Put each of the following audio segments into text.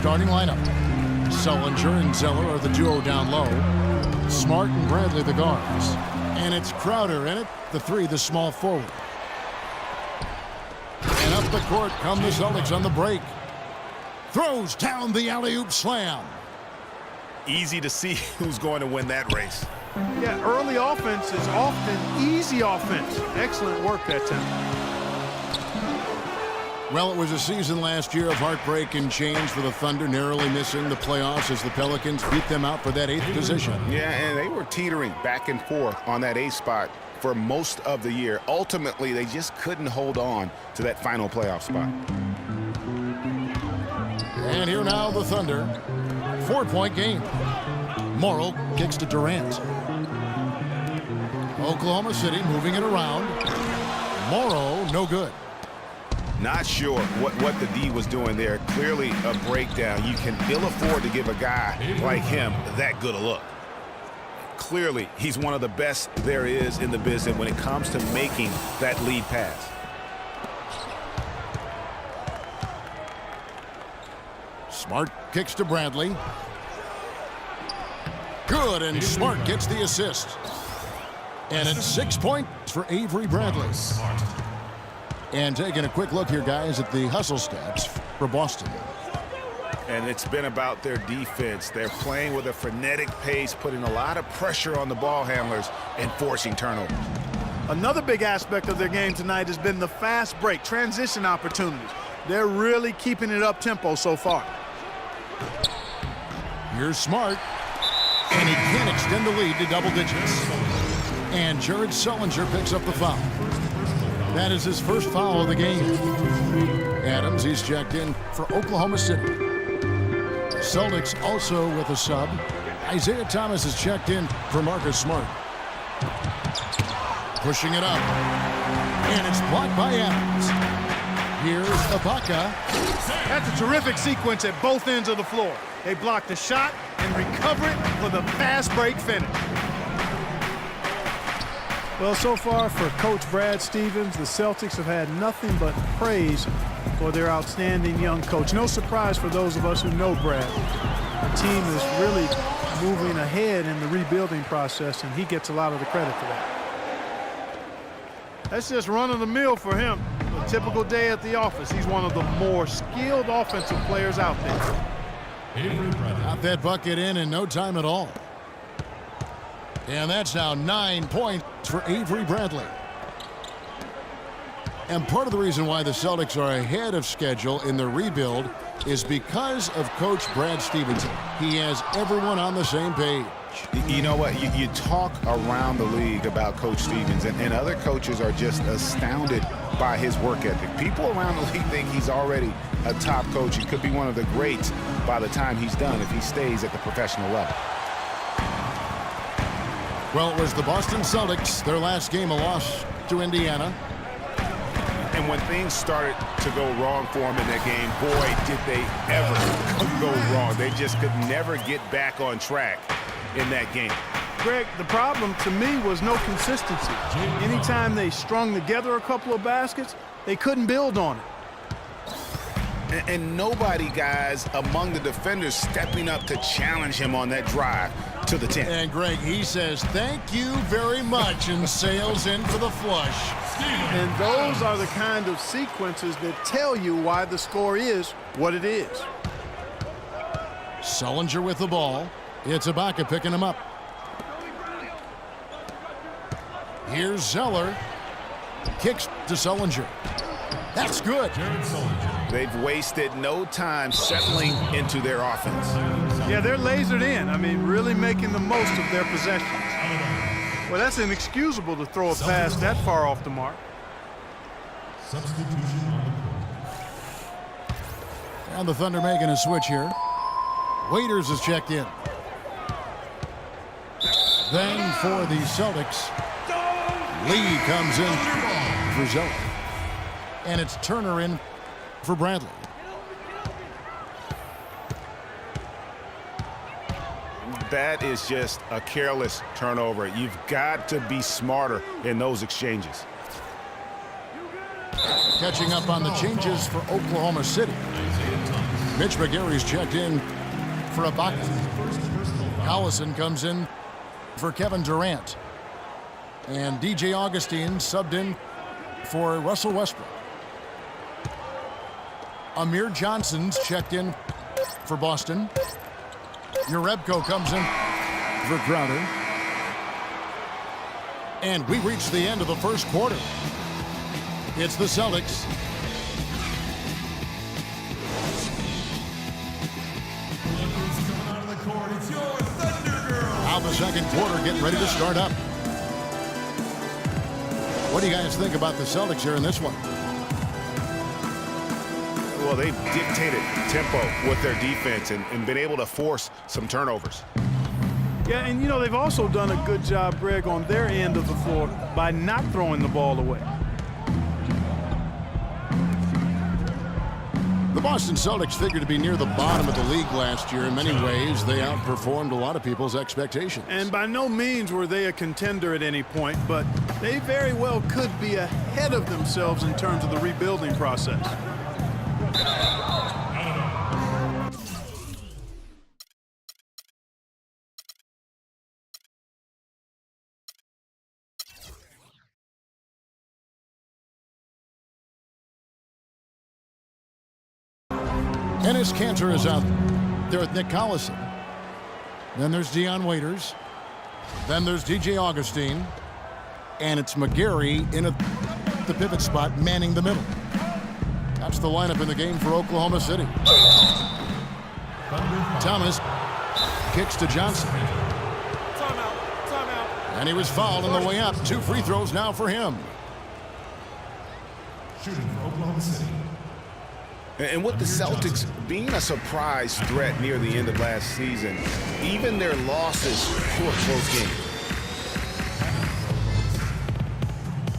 starting lineup. Sullinger and Zeller are the duo down low. Smart and Bradley the guards. And it's Crowder in it, the three, the small forward. And up the court come the Celtics on the break. Throws down the alley-oop slam. Easy to see who's going to win that race. Yeah, early offense is often easy offense. Excellent work that time. Well, it was a season last year of heartbreak and change for the Thunder, narrowly missing the playoffs as the Pelicans beat them out for that 8th position. Yeah, and they were teetering back and forth on that 8th spot for most of the year. Ultimately, they just couldn't hold on to that final playoff spot. And here now the Thunder. 4-point game. Morrow kicks to Durant. Oklahoma City moving it around. Morrow, no good. Not sure what the D was doing there. Clearly a breakdown. You can ill afford to give a guy like him that good a look. Clearly, he's one of the best there is in the business when it comes to making that lead pass. Smart kicks to Bradley. Good, and Smart gets the assist. And it's 6 points for Avery Bradley. And taking a quick look here, guys, at the hustle stats for Boston. And it's been about their defense. They're playing with a frenetic pace, putting a lot of pressure on the ball handlers and forcing turnovers. Another big aspect of their game tonight has been the fast break, transition opportunities. They're really keeping it up tempo so far. Here's Smart. And he can extend the lead to double digits. And Jared Sullinger picks up the foul. That is his first foul of the game. Adams, he's checked in for Oklahoma City. Celtics also with a sub. Isaiah Thomas is checked in for Marcus Smart. Pushing it up. And it's blocked by Adams. Here's Ibaka. That's a terrific sequence at both ends of the floor. They block the shot and recover it for the fast break finish. Well, so far for Coach Brad Stevens, the Celtics have had nothing but praise for their outstanding young coach. No surprise for those of us who know Brad. The team is really moving ahead in the rebuilding process, and he gets a lot of the credit for that. That's just run-of-the-mill for him. A typical day at the office. He's one of the more skilled offensive players out there. Got that bucket in no time at all. And that's now 9 points for Avery Bradley. And part of the reason why the Celtics are ahead of schedule in their rebuild is because of Coach Brad Stevens. He has everyone on the same page. You know what? You talk around the league about Coach Stevens, and other coaches are just astounded by his work ethic. People around the league think he's already a top coach. He could be one of the greats by the time he's done if he stays at the professional level. Well, it was the Boston Celtics, their last game, a loss to Indiana. And when things started to go wrong for them in that game, boy, did they ever go wrong. They just could never get back on track in that game. Greg, the problem to me was no consistency. Anytime they strung together a couple of baskets, they couldn't build on it. And nobody, guys, among the defenders stepping up to challenge him on that drive to the 10. And Greg, he says, thank you very much, and sails in for the flush. And those are the kind of sequences that tell you why the score is what it is. Sullinger with the ball. It's Ibaka picking him up. Here's Zeller. Kicks to Sullinger. That's good. They've wasted no time settling into their offense. Yeah, they're lasered in. I mean, really making the most of their possessions. Well, that's inexcusable to throw a pass that far off the mark. And the Thunder making a switch here. Waiters is checked in. Then for the Celtics, Lee comes in for Zeller. And it's Turner in for Bradley. That is just a careless turnover. You've got to be smarter in those exchanges. Catching up on the changes for Oklahoma City. Mitch McGary's checked in for Ibaka. Collison comes in for Kevin Durant. And DJ Augustine subbed in for Russell Westbrook. Amir Johnson's checked in for Boston. Urebko comes in for Crowder. And we reach the end of the first quarter. It's the Celtics. Now the second quarter getting ready to start up. What do you guys think about the Celtics here in this one? Well, they've dictated tempo with their defense and been able to force some turnovers. Yeah, and you know, they've also done a good job, Greg, on their end of the floor by not throwing the ball away. The Boston Celtics figured to be near the bottom of the league last year. In many ways, they outperformed a lot of people's expectations. And by no means were they a contender at any point, but they very well could be ahead of themselves in terms of the rebuilding process. Enes Kanter is out there with Nick Collison. Then there's Dion Waiters. Then there's DJ Augustine. And it's McGary in the pivot spot, manning the middle. That's the lineup in the game for Oklahoma City. Thomas kicks to Johnson. Timeout. And he was fouled on the way up. 2 free throws now for him. Shooting for Oklahoma City. And with the Celtics being a surprise threat near the end of last season, even their losses to a close game.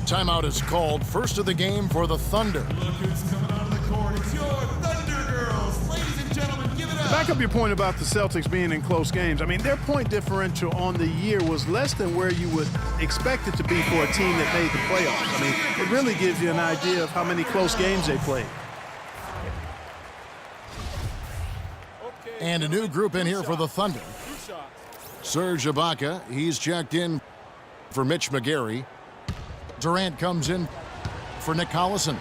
Timeout is called. First of the game for the Thunder. Look who's coming out of the court. It's your Thunder Girls. Ladies and gentlemen, give it up. Back up your point about the Celtics being in close games. I mean, their point differential on the year was less than where you would expect it to be for a team that made the playoffs. I mean, it really gives you an idea of how many close games they played. And a new group in here for the Thunder. Serge Ibaka, he's checked in for Mitch McGary. Durant comes in for Nick Collison.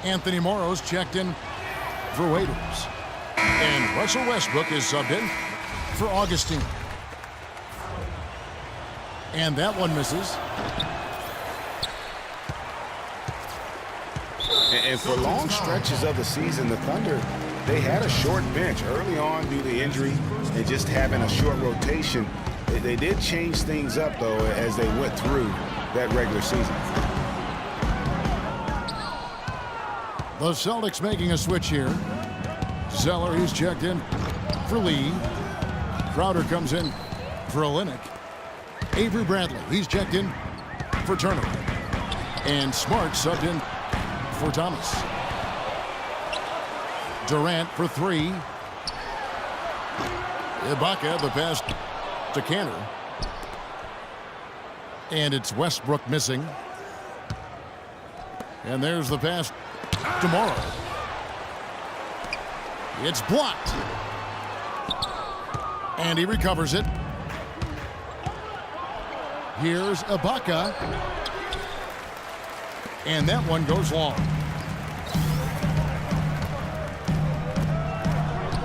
Anthony Morrow's checked in for Waiters. And Russell Westbrook is subbed in for Augustine. And that one misses. And for long stretches of the season, the Thunder, they had a short bench early on due to injury and just having a short rotation. They did change things up, though, as they went through that regular season. The Celtics making a switch here. Zeller, he's checked in for Lee. Crowder comes in for Olynyk. Avery Bradley, he's checked in for Turner. And Smart subbed in for Thomas. Durant for 3. Ibaka, the pass to Kanter. And it's Westbrook missing. And there's the pass to Morrow. It's blocked. And he recovers it. Here's Ibaka. And that one goes long.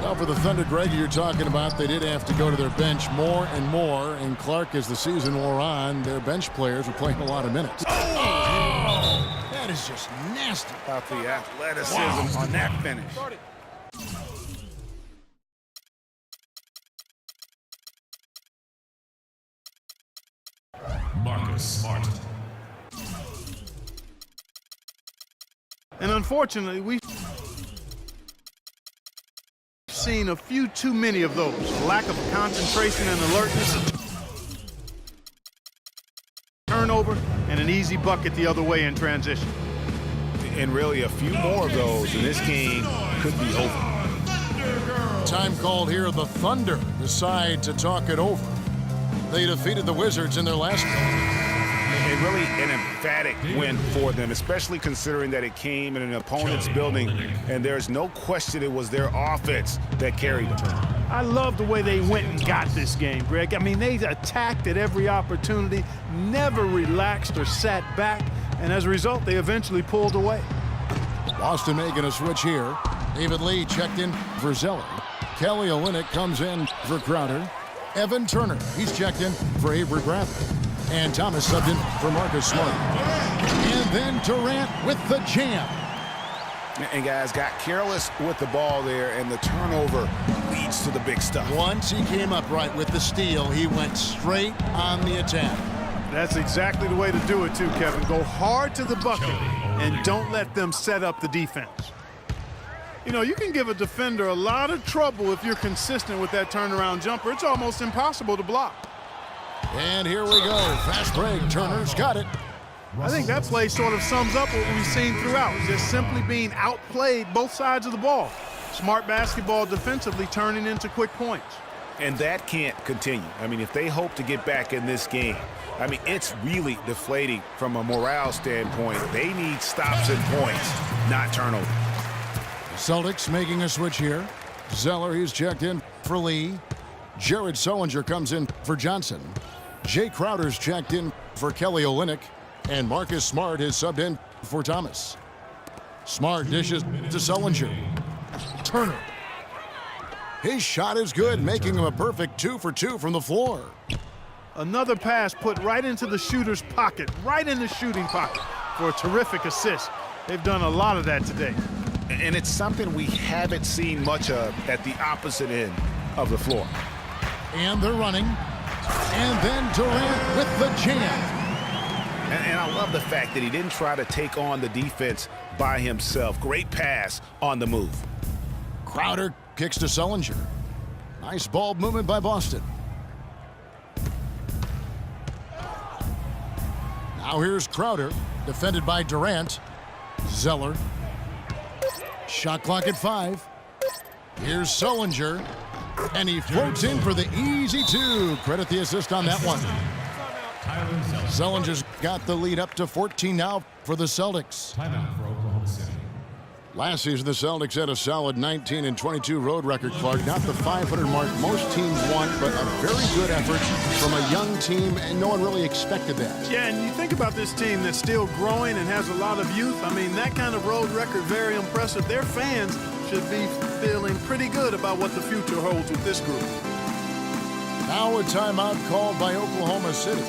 Now for the Thunder, Greg, you're talking about, they did have to go to their bench more and more. And Clark, as the season wore on, their bench players were playing a lot of minutes. Oh! That is just nasty. About the athleticism on that finish. Marcus Smart. And unfortunately, we've seen a few too many of those. Lack of concentration and alertness. Turnover and an easy bucket the other way in transition. And really a few more of those, and this game could be over. Time called here. The Thunder decide to talk it over. They defeated the Wizards in their last game. And really an emphatic win for them, especially considering that it came in an opponent's building, and there's no question it was their offense that carried them. I love the way they went and got this game, Greg. I mean, they attacked at every opportunity, never relaxed or sat back, and as a result, they eventually pulled away. Boston making a switch here. David Lee checked in for Zeller. Kelly Olynyk comes in for Crowder. Evan Turner, he's checked in for Avery Bradley. And Thomas subbed in for Marcus Smart. And then Durant with the jam. And guys got careless with the ball there, and the turnover leads to the big stuff. Once he came up right with the steal, he went straight on the attack. That's exactly the way to do it too, Kevin. Go hard to the bucket and don't let them set up the defense. You know, you can give a defender a lot of trouble if you're consistent with that turnaround jumper. It's almost impossible to block. And here we go. Fast break. Turner's got it. I think that play sort of sums up what we've seen throughout. Just simply being outplayed both sides of the ball. Smart basketball defensively turning into quick points. And that can't continue. I mean, if they hope to get back in this game, I mean, it's really deflating from a morale standpoint. They need stops and points, not turnovers. Celtics making a switch here. Zeller, he's checked in for Lee. Jared Sullinger comes in for Johnson. Jay Crowder's checked in for Kelly Olynyk. And Marcus Smart is subbed in for Thomas. Smart dishes to Sullinger. Turner. His shot is good, making him a perfect 2 for 2 from the floor. Another pass put right into the shooter's pocket, right in the shooting pocket for a terrific assist. They've done a lot of that today. And it's something we haven't seen much of at the opposite end of the floor. And they're running. And then Durant with the jam. And I love the fact that he didn't try to take on the defense by himself. Great pass on the move. Crowder kicks to Sullinger. Nice ball movement by Boston. Now here's Crowder, defended by Durant. Zeller. Shot clock at 5. Here's Sullinger. And he floats in for the easy 2. Credit the assist on that one. Sullinger's got the lead up to 14 now for the Celtics. Timeout for Oklahoma City. Last season, the Celtics had a solid 19-22 road record, Clark. Not the 500 mark most teams want, but a very good effort from a young team, and no one really expected that. Yeah, and you think about this team that's still growing and has a lot of youth. I mean, that kind of road record, very impressive. Their fans should be feeling pretty good about what the future holds with this group. Now a timeout called by Oklahoma City.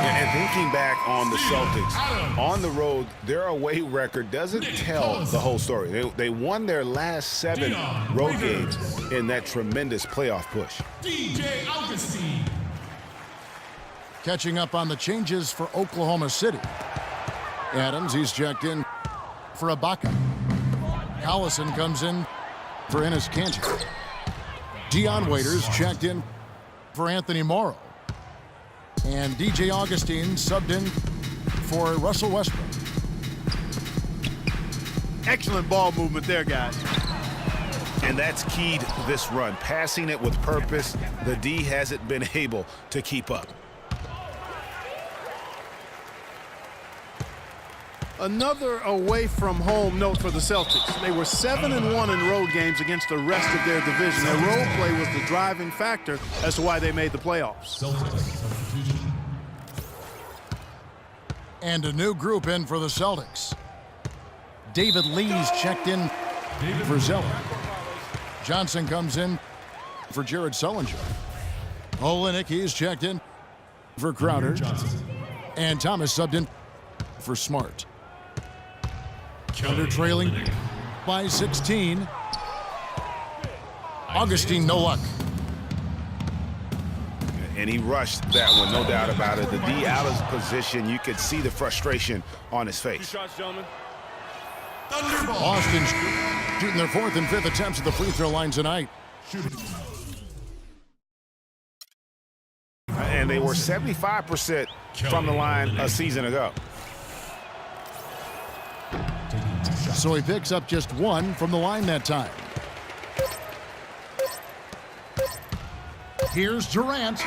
And thinking back on the Celtics, on the road, their away record doesn't tell the whole story. They won their last 7 road games in that tremendous playoff push. DJ Augustine. Catching up on the changes for Oklahoma City. Adams, he's checked in for Ibaka. Collison comes in for Enes Kanter. Dion Waiters checked in for Anthony Morrow. And DJ Augustine subbed in for Russell Westbrook. Excellent ball movement there, guys. And that's keyed this run. Passing it with purpose, the D hasn't been able to keep up. Another away from home note for the Celtics. They were 7-1 in road games against the rest of their division. Their road play was the driving factor as to why they made the playoffs. And a new group in for the Celtics. David Lee's checked in for Zeller. Johnson comes in for Jared Sullinger. Olynyk, he's checked in for Crowder. And Thomas subbed in for Smart. Under trailing by 16. Augustine, no luck. And he rushed that one, no doubt about it. The D out of position. You could see the frustration on his face. Boston shooting their 4th and 5th attempts at the free throw line tonight. And they were 75% from the line a season ago. So he picks up just 1 from the line that time. Here's Durant.